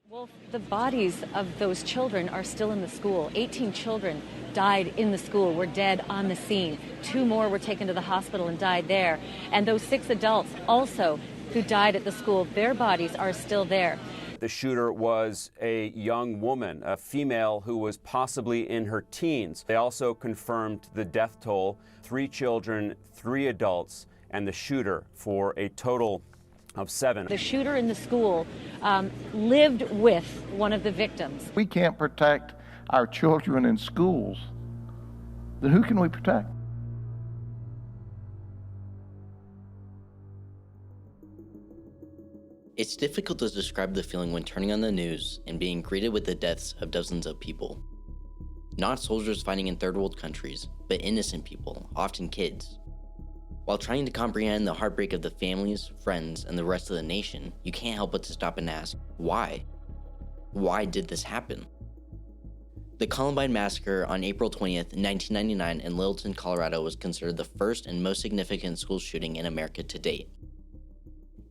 Well, the bodies of those children are still in the school. 18 children died in the school, were dead on the scene. 2 more were taken to the hospital and died there. And those 6 adults also who died at the school, their bodies are still there. The shooter was a young woman, a female who was possibly in her teens. They also confirmed the death toll, 3 children, 3 adults, and the shooter, for a total of 7. The shooter in the school lived with one of the victims. We can't protect our children in schools. Then who can we protect? It's difficult to describe the feeling when turning on the news and being greeted with the deaths of dozens of people. Not soldiers fighting in third world countries, but innocent people, often kids. While trying to comprehend the heartbreak of the families, friends, and the rest of the nation, you can't help but to stop and ask, why? Why did this happen? The Columbine Massacre on April 20th, 1999 in Littleton, Colorado was considered the first and most significant school shooting in America to date.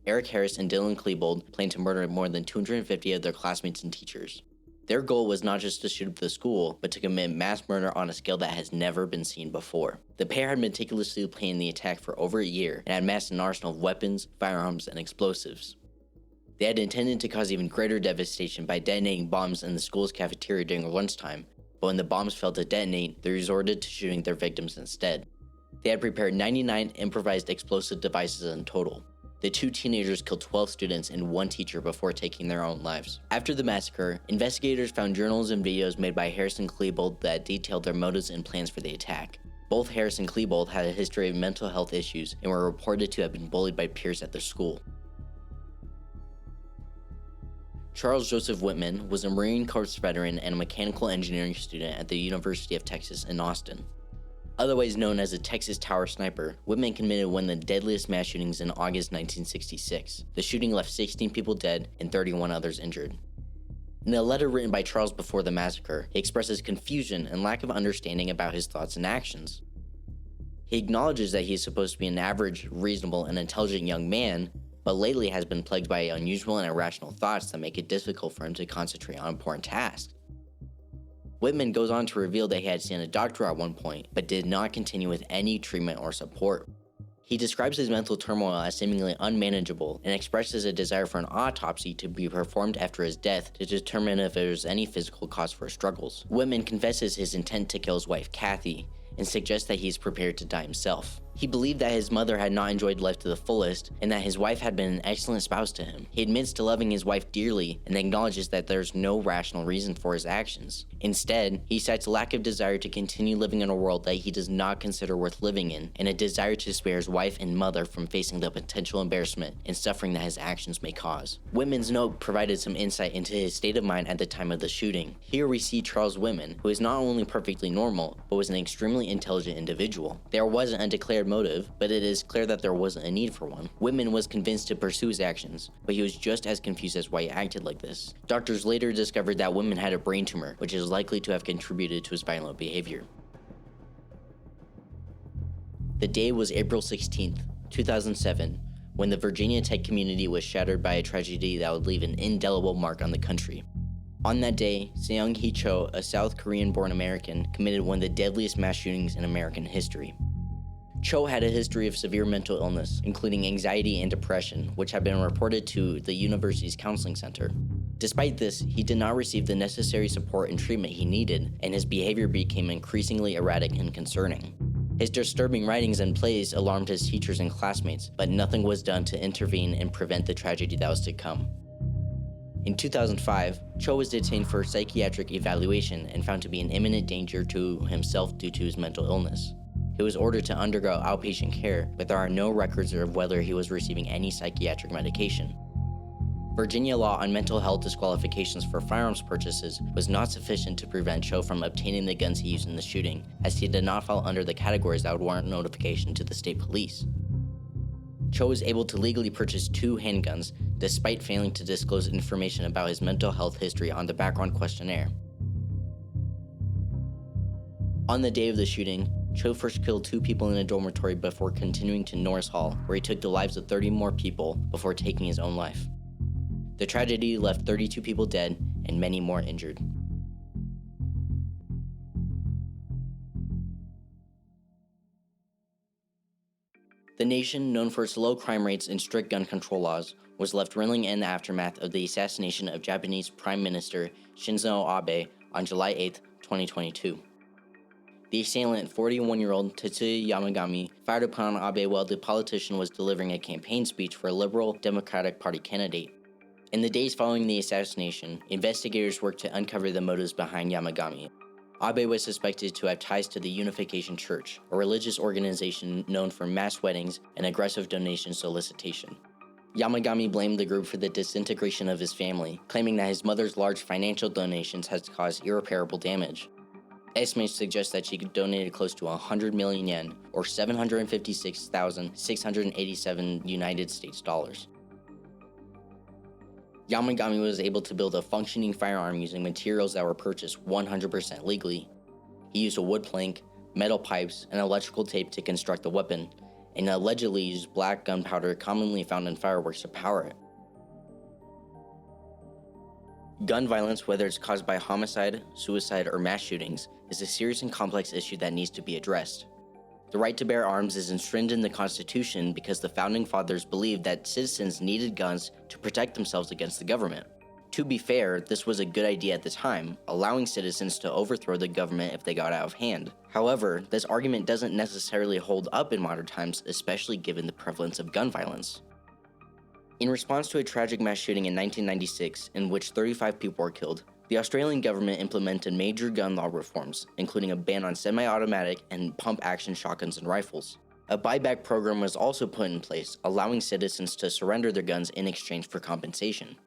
Eric Harris and Dylan Klebold planned to murder more than 250 of their classmates and teachers. Their goal was not just to shoot up the school, but to commit mass murder on a scale that has never been seen before. The pair had meticulously planned the attack for over a year and had amassed an arsenal of weapons, firearms, and explosives. They had intended to cause even greater devastation by detonating bombs in the school's cafeteria during lunchtime, but when the bombs failed to detonate, they resorted to shooting their victims instead. They had prepared 99 improvised explosive devices in total. The 2 teenagers killed 12 students and 1 teacher before taking their own lives. After the massacre, investigators found journals and videos made by Harris and Klebold that detailed their motives and plans for the attack. Both Harris and Klebold had a history of mental health issues and were reported to have been bullied by peers at their school. Charles Joseph Whitman was a Marine Corps veteran and a mechanical engineering student at the University of Texas in Austin. Otherwise known as a Texas Tower Sniper, Whitman committed one of the deadliest mass shootings in August 1966. The shooting left 16 people dead and 31 others injured. In a letter written by Charles before the massacre, he expresses confusion and lack of understanding about his thoughts and actions. He acknowledges that he is supposed to be an average, reasonable, and intelligent young man, but lately has been plagued by unusual and irrational thoughts that make it difficult for him to concentrate on important tasks. Whitman goes on to reveal that he had seen a doctor at one point, but did not continue with any treatment or support. He describes his mental turmoil as seemingly unmanageable and expresses a desire for an autopsy to be performed after his death to determine if there was any physical cause for his struggles. Whitman confesses his intent to kill his wife, Kathy, and suggests that he is prepared to die himself. He believed that his mother had not enjoyed life to the fullest, and that his wife had been an excellent spouse to him. He admits to loving his wife dearly, and acknowledges that there's no rational reason for his actions. Instead, he cites a lack of desire to continue living in a world that he does not consider worth living in, and a desire to spare his wife and mother from facing the potential embarrassment and suffering that his actions may cause. Whitman's note provided some insight into his state of mind at the time of the shooting. Here we see Charles Whitman, who is not only perfectly normal, but was an extremely intelligent individual. There wasn't a declared motive, but it is clear that there wasn't a need for one. Whitman was convinced to pursue his actions, but he was just as confused as why he acted like this. Doctors later discovered that Whitman had a brain tumor, which is likely to have contributed to his violent behavior. The day was April 16th, 2007, when the Virginia Tech community was shattered by a tragedy that would leave an indelible mark on the country. On that day, Seung-Hee Cho, a South Korean-born American, committed one of the deadliest mass shootings in American history. Cho had a history of severe mental illness, including anxiety and depression, which had been reported to the university's counseling center. Despite this, he did not receive the necessary support and treatment he needed, and his behavior became increasingly erratic and concerning. His disturbing writings and plays alarmed his teachers and classmates, but nothing was done to intervene and prevent the tragedy that was to come. In 2005, Cho was detained for psychiatric evaluation and found to be in imminent danger to himself due to his mental illness. He was ordered to undergo outpatient care, but there are no records of whether he was receiving any psychiatric medication. Virginia law on mental health disqualifications for firearms purchases was not sufficient to prevent Cho from obtaining the guns he used in the shooting, as he did not fall under the categories that would warrant notification to the state police. Cho was able to legally purchase 2 handguns, despite failing to disclose information about his mental health history on the background questionnaire. On the day of the shooting, Cho first killed 2 people in a dormitory before continuing to Norris Hall, where he took the lives of 30 more people before taking his own life. The tragedy left 32 people dead and many more injured. The nation, known for its low crime rates and strict gun control laws, was left reeling in the aftermath of the assassination of Japanese Prime Minister Shinzo Abe on July 8, 2022. The assailant, 41-year-old Tetsuya Yamagami, fired upon Abe while the politician was delivering a campaign speech for a Liberal Democratic Party candidate. In the days following the assassination, investigators worked to uncover the motives behind Yamagami. Abe was suspected to have ties to the Unification Church, a religious organization known for mass weddings and aggressive donation solicitation. Yamagami blamed the group for the disintegration of his family, claiming that his mother's large financial donations had caused irreparable damage. Estimates suggest that she donated close to 100 million yen, or 756,687 United States dollars. Yamagami was able to build a functioning firearm using materials that were purchased 100% legally. He used a wood plank, metal pipes, and electrical tape to construct the weapon, and allegedly used black gunpowder commonly found in fireworks to power it. Gun violence, whether it's caused by homicide, suicide, or mass shootings, is a serious and complex issue that needs to be addressed. The right to bear arms is enshrined in the Constitution because the Founding Fathers believed that citizens needed guns to protect themselves against the government. To be fair, this was a good idea at the time, allowing citizens to overthrow the government if they got out of hand. However, this argument doesn't necessarily hold up in modern times, especially given the prevalence of gun violence. In response to a tragic mass shooting in 1996, in which 35 people were killed, the Australian government implemented major gun law reforms, including a ban on semi-automatic and pump-action shotguns and rifles. A buyback program was also put in place, allowing citizens to surrender their guns in exchange for compensation.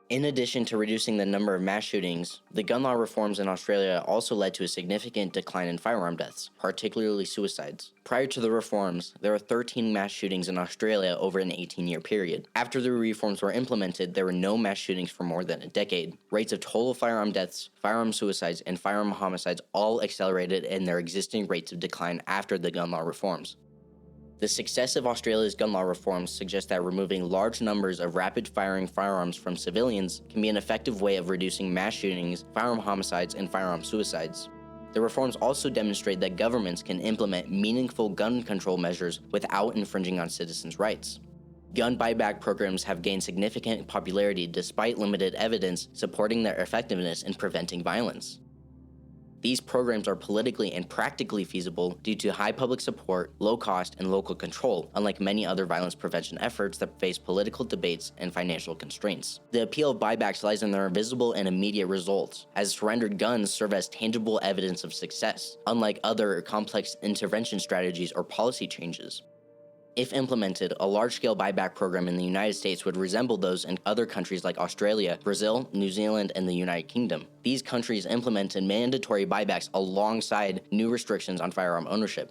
In addition to reducing the number of mass shootings, the gun law reforms in Australia also led to a significant decline in firearm deaths, particularly suicides. Prior to the reforms, there were 13 mass shootings in Australia over an 18-year period. After the reforms were implemented, there were no mass shootings for more than a decade. Rates of total firearm deaths, firearm suicides, and firearm homicides all accelerated in their existing rates of decline after the gun law reforms. The success of Australia's gun law reforms suggests that removing large numbers of rapid-firing firearms from civilians can be an effective way of reducing mass shootings, firearm homicides, and firearm suicides. The reforms also demonstrate that governments can implement meaningful gun control measures without infringing on citizens' rights. Gun buyback programs have gained significant popularity despite limited evidence supporting their effectiveness in preventing violence. These programs are politically and practically feasible due to high public support, low cost, and local control, unlike many other violence prevention efforts that face political debates and financial constraints. The appeal of buybacks lies in their visible and immediate results, as surrendered guns serve as tangible evidence of success, unlike other complex intervention strategies or policy changes. If implemented, a large-scale buyback program in the United States would resemble those in other countries like Australia, Brazil, New Zealand, and the United Kingdom. These countries implemented mandatory buybacks alongside new restrictions on firearm ownership.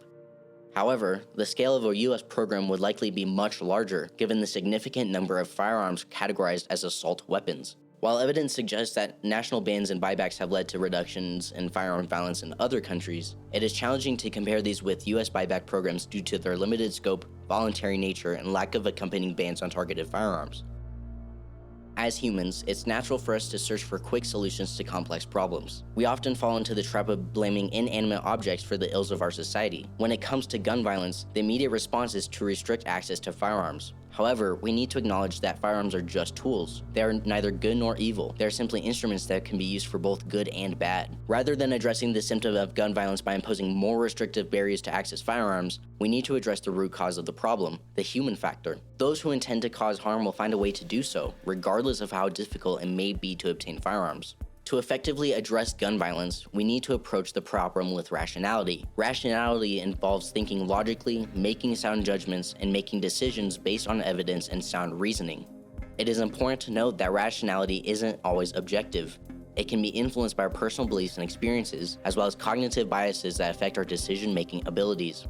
However, the scale of a U.S. program would likely be much larger, given the significant number of firearms categorized as assault weapons. While evidence suggests that national bans and buybacks have led to reductions in firearm violence in other countries, it is challenging to compare these with U.S. buyback programs due to their limited scope, voluntary nature, and lack of accompanying bans on targeted firearms. As humans, it's natural for us to search for quick solutions to complex problems. We often fall into the trap of blaming inanimate objects for the ills of our society. When it comes to gun violence, the immediate response is to restrict access to firearms. However, we need to acknowledge that firearms are just tools. They are neither good nor evil. They are simply instruments that can be used for both good and bad. Rather than addressing the symptom of gun violence by imposing more restrictive barriers to access firearms, we need to address the root cause of the problem, the human factor. Those who intend to cause harm will find a way to do so, regardless of how difficult it may be to obtain firearms. To effectively address gun violence, we need to approach the problem with rationality. Rationality involves thinking logically, making sound judgments, and making decisions based on evidence and sound reasoning. It is important to note that rationality isn't always objective. It can be influenced by our personal beliefs and experiences, as well as cognitive biases that affect our decision-making abilities.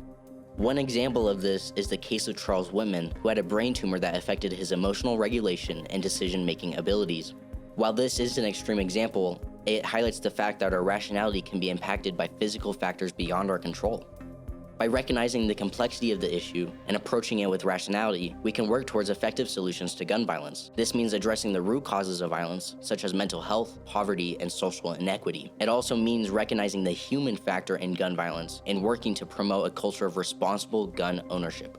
One example of this is the case of Charles Whitman, who had a brain tumor that affected his emotional regulation and decision-making abilities. While this is an extreme example, it highlights the fact that our rationality can be impacted by physical factors beyond our control. By recognizing the complexity of the issue and approaching it with rationality, we can work towards effective solutions to gun violence. This means addressing the root causes of violence, such as mental health, poverty, and social inequity. It also means recognizing the human factor in gun violence and working to promote a culture of responsible gun ownership.